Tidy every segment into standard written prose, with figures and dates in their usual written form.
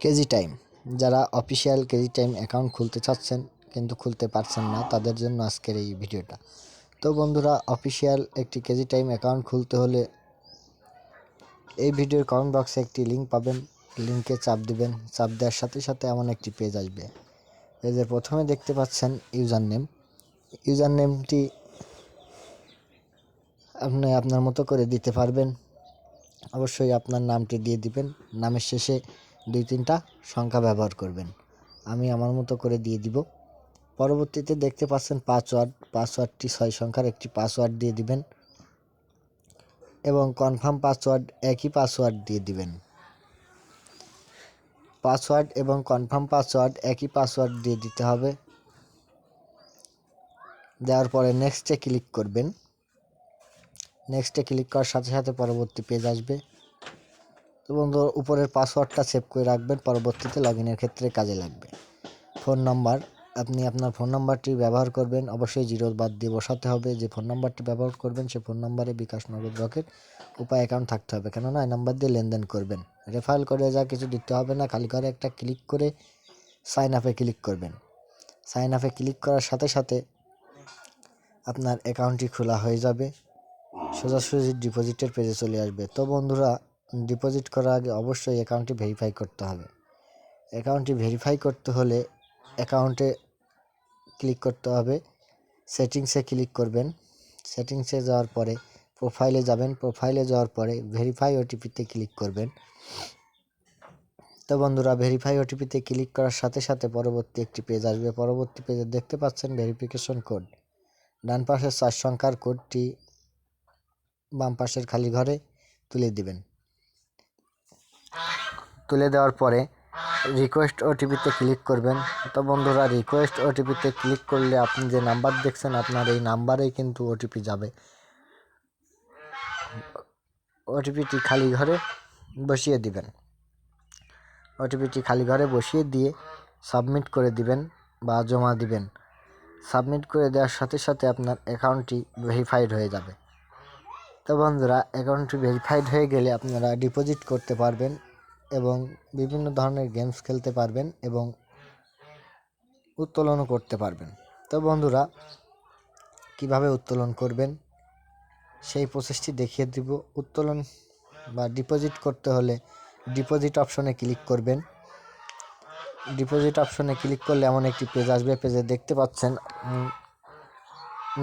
KG time, যারা official KG time account খুলতে চাচ্ছেন কিন্তু খুলতে পারছেন না, তাদের জন্য আজকের এই ভিডিওটা। তো বন্ধুরা, অফিসিয়াল একটি কেজি টাইম অ্যাকাউন্ট খুলতে হলে এই ভিডিওর কমেন্ট বক্সে একটি লিঙ্ক পাবেন, লিঙ্কে চাপ দিবেন। চাপ দেওয়ার সাথে সাথে এমন একটি পেজ আসবে। পেজের প্রথমে দেখতে পাচ্ছেন ইউজার নেমটি আপনি আপনার মতো করে দিতে পারবেন। অবশ্যই আপনার নামটি দিয়ে দিবেন, নামের শেষে 2-3টা সংখ্যা ব্যবহার করবেন। আমি আমার মতো করে দিয়ে দিব। পরবর্তীতে দেখতে পাচ্ছেন পাসওয়ার্ডটি 6 সংখ্যার একটি পাসওয়ার্ড দিয়ে দিবেন এবং কনফার্ম পাসওয়ার্ড একই পাসওয়ার্ড দিয়ে দিবেন। পাসওয়ার্ড এবং কনফার্ম পাসওয়ার্ড একই পাসওয়ার্ড দিয়ে দিতে হবে। দেওয়ার পরে নেক্সটে ক্লিক করবেন। নেক্সটে ক্লিক করার সাথে সাথে পরবর্তী পেজ আসবে। তো বন্ধু, উপরের পাসওয়ার্ডটা সেভ করে রাখবেন, পরবর্তীতে লগইনের ক্ষেত্রে কাজে লাগবে। ফোন নাম্বার, আপনি আপনার ফোন নাম্বারটি ব্যবহার করবেন, অবশ্যই জিরো বাদ দিয়ে বসাতে হবে। যে ফোন নাম্বারটি ব্যবহার করবেন সে ফোন নাম্বারে বিকাশ, নগদ, রকেট উপায় অ্যাকাউন্ট থাকতে হবে, কেননা এই নাম্বার দিয়ে লেনদেন করবেন। রেফারেল করে যা কিছু দিতে হবে না, খালি করে একটা ক্লিক করে সাইন আপে ক্লিক করবেন। সাইন আপে ক্লিক করার সাথে সাথে আপনার অ্যাকাউন্টটি খোলা হয়ে যাবে, সোজাসুজি ডিপোজিটের পেজে চলে আসবে। তো বন্ধুরা, ডিপোজিট করার আগে অবশ্যই অ্যাকাউন্টটি ভেরিফাই করতে হবে। অ্যাকাউন্টটি ভেরিফাই করতে হলে অ্যাকাউন্টে ক্লিক করতে হবে, সেটিংসে ক্লিক করবেন। সেটিংসে যাওয়ার পরে প্রোফাইলে যাবেন, প্রোফাইলে যাওয়ার পরে ভেরিফাই ওটিপিতে ক্লিক করবেন। তো বন্ধুরা, ভেরিফাই ওটিপিতে ক্লিক করার সাথে সাথে পরবর্তী একটি পেজ আসবে। পরবর্তী পেজে দেখতে পাচ্ছেন ভেরিফিকেশন কোড। ডান পাশের 4 সংখ্যার কোডটি বাম পাশের খালি ঘরে তুলে দিবেন। তুলে দেওয়ার পরে রিকোয়েস্ট ওটিপিতে ক্লিক করবেন। তো বন্ধুরা, রিকোয়েস্ট ওটিপিতে ক্লিক করলে আপনি যে নাম্বার দেখছেন আপনার এই নাম্বারেই কিন্তু ওটিপি যাবে। ওটিপিটি খালি ঘরে বসিয়ে দিবেন। ওটিপিটি খালি ঘরে বসিয়ে দিয়ে সাবমিট করে দিবেন বা জমা দিবেন। সাবমিট করে দেওয়ার সাথে সাথে আপনার অ্যাকাউন্টটি ভেরিফাইড হয়ে যাবে। তো বন্ধুরা, অ্যাকাউন্টটি ভেরিফাইড হয়ে গেলে আপনারা ডিপোজিট করতে পারবেন এবং বিভিন্ন ধরনের গেমস খেলতে পারবেন এবং উত্তোলনও করতে পারবেন। তো বন্ধুরা, কিভাবে উত্তোলন করবেন সেই প্রসেসটি দেখিয়ে দিব। উত্তোলন বা ডিপোজিট করতে হলে ডিপোজিট অপশনে ক্লিক করবেন। ডিপোজিট অপশনে ক্লিক করলে এমন একটি পেজ আসবে। পেজে দেখতে পাচ্ছেন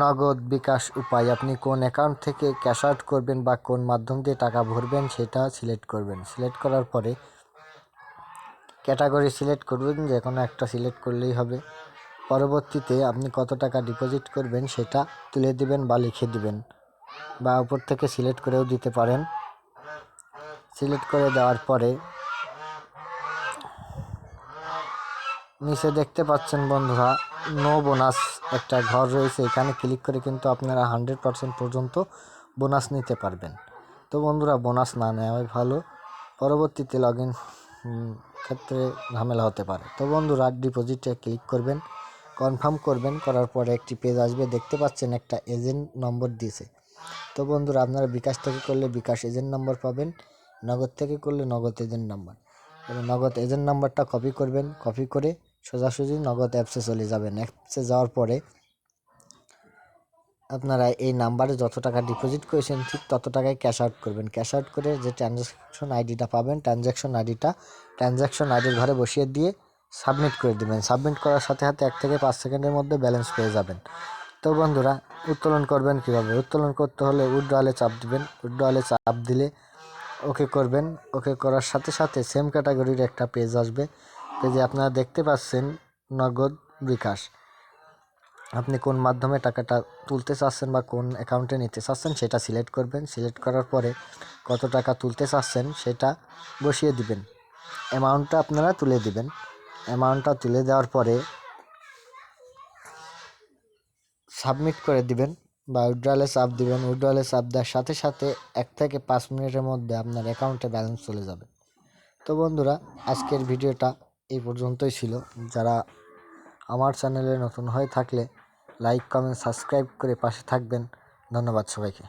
নগদ, বিকাশ উপায়। আপনি কোন অ্যাকাউন্ট থেকে ক্যাশ আউট করবেন বা কোন মাধ্যম দিয়ে টাকা ভরবেন সেটা সিলেক্ট করবেন। সিলেক্ট করার পরে ক্যাটাগরি সিলেক্ট করবেন, যে কোনো একটা সিলেক্ট করলেই হবে। পরবর্তীতে আপনি কত টাকা ডিপোজিট করবেন সেটা তুলে দিবেন বা লিখে দিবেন, বা উপর থেকে সিলেক্ট করেও দিতে পারেন। সিলেক্ট করে দেওয়ার পরে নিচে দেখতে পাচ্ছেন বন্ধুরা, নো বোনাস একটা ঘর রয়েছে, এখানে ক্লিক করে কিন্তু আপনারা 100% পর্যন্ত বোনাস নিতে পারবেন। তো বন্ধুরা, বোনাস না নেওয়াই ভালো, পরবর্তীতে লগ ইন ক্ষেত্রে ঝামেলা হতে পারে। তো বন্ধুরা, ডিপোজিটে ক্লিক করবেন, কনফার্ম করবেন। করার পরে একটি পেজ আসবে, দেখতে পাচ্ছেন একটা এজেন্ট নম্বর দিয়েছে। তো বন্ধুরা, আপনারা বিকাশ থেকে করলে বিকাশ এজেন্ট নাম্বার পাবেন, নগদ থেকে করলে নগদ এজেন্ট নাম্বার। নগদ এজেন্ট নাম্বারটা কপি করবেন, কপি করে সোজাসুজি নগদ অ্যাপসে চলে যাবেন। অ্যাপসে যাওয়ার পরে আপনারা এই নাম্বারে যত টাকা ডিপোজিট করেছেন ঠিক তত টাকায় ক্যাশ আউট করবেন। ক্যাশ আউট করে যে ট্রানজ্যাকশন আইডিটা পাবেন, ট্রানজ্যাকশন আইডির ঘরে বসিয়ে দিয়ে সাবমিট করে দেবেন। সাবমিট করার সাথে সাথে 1 থেকে 5 সেকেন্ডের মধ্যে ব্যালেন্স পেয়ে যাবেন। তো বন্ধুরা, উত্তোলন করবেন কীভাবে? উত্তোলন করতে হলে উইথড্রয়ালে চাপ দিবেন। উইথড্রয়ালে চাপ দিলে ওকে করবেন। ওকে করার সাথে সাথে সেম ক্যাটাগরির একটা পেজ আসবে। পেজে আপনারা দেখতে পাচ্ছেন নগদ, বিকাশ। আপনি কোন মাধ্যমে টাকাটা তুলতে চাচ্ছেন বা কোন অ্যাকাউন্টে নিতে চাচ্ছেন সেটা সিলেক্ট করবেন। সিলেক্ট করার পরে কত টাকা তুলতে চাচ্ছেন সেটা বসিয়ে দিবেন, অ্যামাউন্টটা আপনারা তুলে দিবেন। অ্যামাউন্টটা তুলে দেওয়ার পরে সাবমিট করে দিবেন বা উইথড্রয়ালে চাপ দিবেন। উইথড্রয়ালে চাপ দেওয়ার সাথে সাথে 1 থেকে 5 মিনিটের মধ্যে আপনার অ্যাকাউন্টে ব্যালেন্স চলে যাবে। তো বন্ধুরা, আজকের ভিডিওটা এই পর্যন্তই ছিল। যারা আমার চ্যানেলে নতুন হয়ে থাকলে লাইক, কমেন্ট, সাবস্ক্রাইব করে পাশে থাকবেন। ধন্যবাদ সবাইকে।